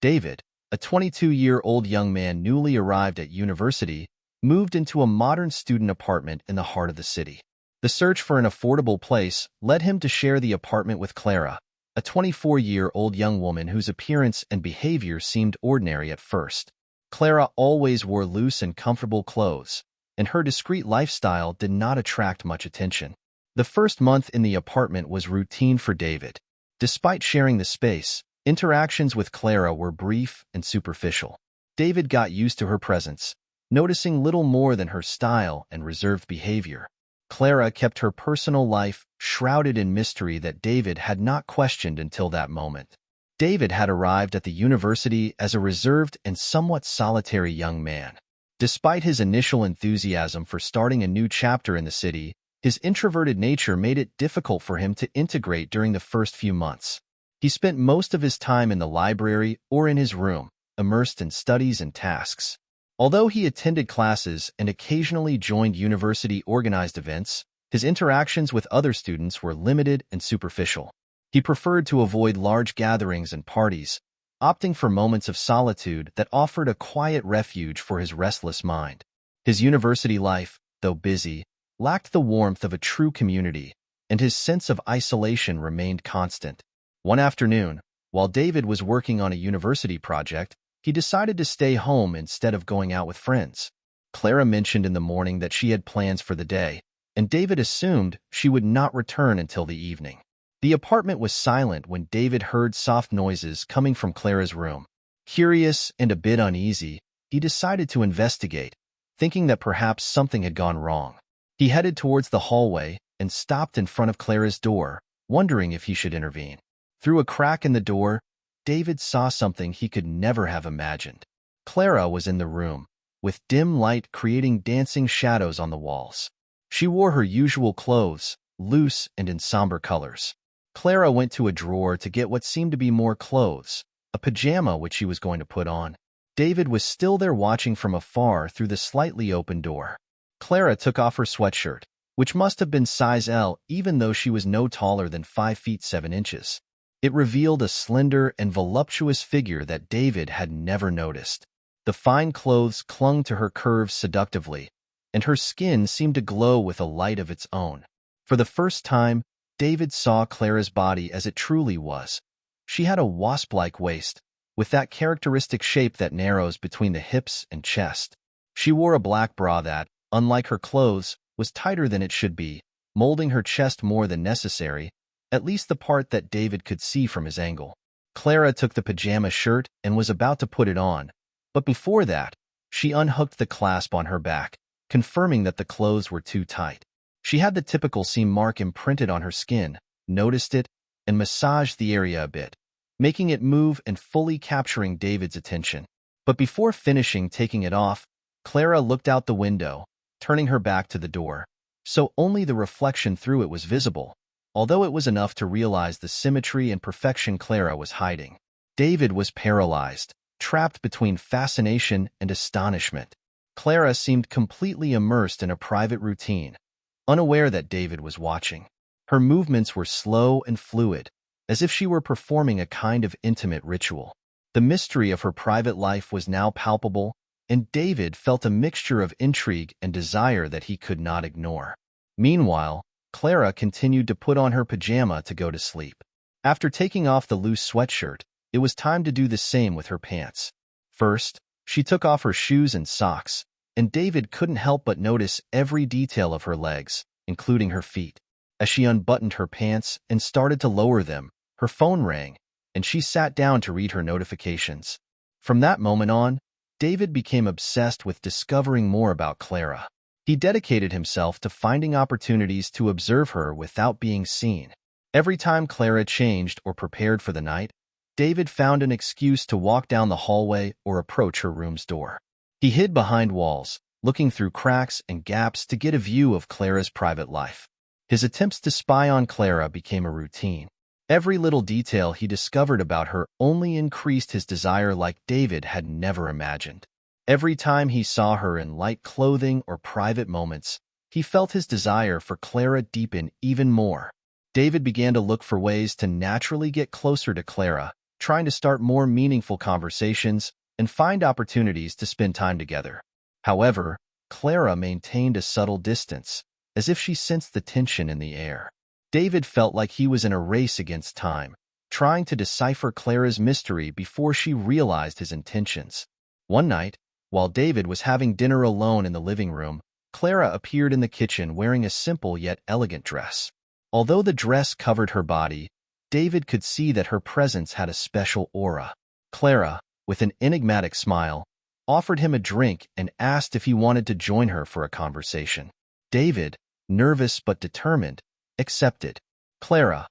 David, a 22-year-old young man newly arrived at university, moved into a modern student apartment in the heart of the city. The search for an affordable place led him to share the apartment with Clara, a 24-year-old young woman whose appearance and behavior seemed ordinary at first. Clara always wore loose and comfortable clothes, and her discreet lifestyle did not attract much attention. The first month in the apartment was routine for David. Despite sharing the space, interactions with Clara were brief and superficial. David got used to her presence, noticing little more than her style and reserved behavior. Clara kept her personal life shrouded in mystery that David had not questioned until that moment. David had arrived at the university as a reserved and somewhat solitary young man. Despite his initial enthusiasm for starting a new chapter in the city, his introverted nature made it difficult for him to integrate during the first few months. He spent most of his time in the library or in his room, immersed in studies and tasks. Although he attended classes and occasionally joined university-organized events, his interactions with other students were limited and superficial. He preferred to avoid large gatherings and parties, opting for moments of solitude that offered a quiet refuge for his restless mind. His university life, though busy, lacked the warmth of a true community, and his sense of isolation remained constant. One afternoon, while David was working on a university project, he decided to stay home instead of going out with friends. Clara mentioned in the morning that she had plans for the day, and David assumed she would not return until the evening. The apartment was silent when David heard soft noises coming from Clara's room. Curious and a bit uneasy, he decided to investigate, thinking that perhaps something had gone wrong. He headed towards the hallway and stopped in front of Clara's door, wondering if he should intervene. Through a crack in the door, David saw something he could never have imagined. Clara was in the room, with dim light creating dancing shadows on the walls. She wore her usual clothes, loose and in somber colors. Clara went to a drawer to get what seemed to be more clothes, a pajama which she was going to put on. David was still there watching from afar through the slightly open door. Clara took off her sweatshirt, which must have been size L even though she was no taller than 5 feet 7 inches. It revealed a slender and voluptuous figure that David had never noticed. The fine clothes clung to her curves seductively, and her skin seemed to glow with a light of its own. For the first time, David saw Clara's body as it truly was. She had a wasp-like waist, with that characteristic shape that narrows between the hips and chest. She wore a black bra that, unlike her clothes, was tighter than it should be, molding her chest more than necessary, at least the part that David could see from his angle. Clara took the pajama shirt and was about to put it on, but before that, she unhooked the clasp on her back, confirming that the clothes were too tight. She had the typical seam mark imprinted on her skin, noticed it, and massaged the area a bit, making it move and fully capturing David's attention. But before finishing taking it off, Clara looked out the window, turning her back to the door, so only the reflection through it was visible, although it was enough to realize the symmetry and perfection Clara was hiding. David was paralyzed, trapped between fascination and astonishment. Clara seemed completely immersed in a private routine, unaware that David was watching. Her movements were slow and fluid, as if she were performing a kind of intimate ritual. The mystery of her private life was now palpable, and David felt a mixture of intrigue and desire that he could not ignore. Meanwhile, Clara continued to put on her pajama to go to sleep. After taking off the loose sweatshirt, it was time to do the same with her pants. First, she took off her shoes and socks, and David couldn't help but notice every detail of her legs, including her feet. As she unbuttoned her pants and started to lower them, her phone rang, and she sat down to read her notifications. From that moment on, David became obsessed with discovering more about Clara. He dedicated himself to finding opportunities to observe her without being seen. Every time Clara changed or prepared for the night, David found an excuse to walk down the hallway or approach her room's door. He hid behind walls, looking through cracks and gaps to get a view of Clara's private life. His attempts to spy on Clara became a routine. Every little detail he discovered about her only increased his desire like David had never imagined. Every time he saw her in light clothing or private moments, he felt his desire for Clara deepen even more. David began to look for ways to naturally get closer to Clara, trying to start more meaningful conversations and find opportunities to spend time together. However, Clara maintained a subtle distance, as if she sensed the tension in the air. David felt like he was in a race against time, trying to decipher Clara's mystery before she realized his intentions. One night, while David was having dinner alone in the living room, Clara appeared in the kitchen wearing a simple yet elegant dress. Although the dress covered her body, David could see that her presence had a special aura. Clara, with an enigmatic smile, offered him a drink and asked if he wanted to join her for a conversation. David, nervous but determined, accepted. Clara,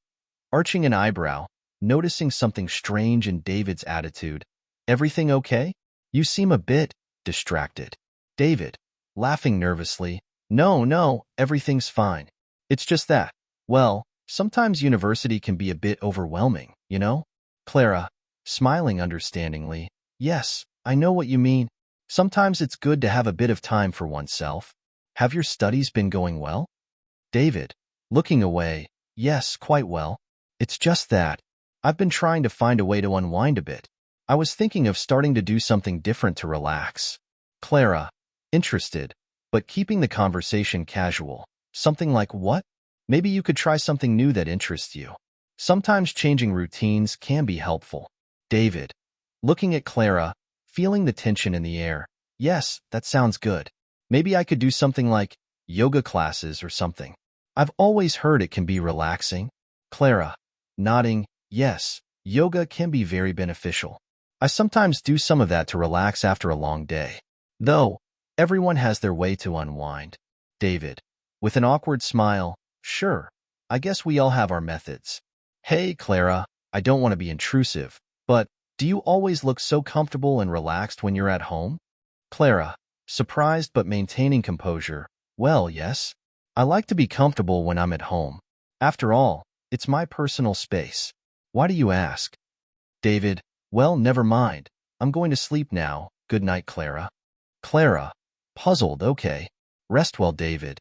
arching an eyebrow, noticing something strange in David's attitude. "Everything okay? You seem a bit distracted." David, laughing nervously, No, everything's fine. It's just that, well, sometimes university can be a bit overwhelming, you know?" Clara, smiling understandingly, "Yes, I know what you mean. Sometimes it's good to have a bit of time for oneself. Have your studies been going well?" David, looking away, "Yes, quite well. It's just that I've been trying to find a way to unwind a bit. I was thinking of starting to do something different to relax." Clara, interested, but keeping the conversation casual. "Something like what? Maybe you could try something new that interests you. Sometimes changing routines can be helpful." David, looking at Clara, feeling the tension in the air. "Yes, that sounds good. Maybe I could do something like yoga classes or something. I've always heard it can be relaxing." Clara, nodding, "Yes, yoga can be very beneficial. I sometimes do some of that to relax after a long day. Though, everyone has their way to unwind." David, with an awkward smile, "Sure, I guess we all have our methods." "Hey, Clara, I don't want to be intrusive, but do you always look so comfortable and relaxed when you're at home?" Clara, surprised but maintaining composure, "Well, yes. I like to be comfortable when I'm at home. After all, it's my personal space. Why do you ask?" David, "Well, never mind. I'm going to sleep now. Good night, Clara." Clara, puzzled, "Okay. Rest well, David.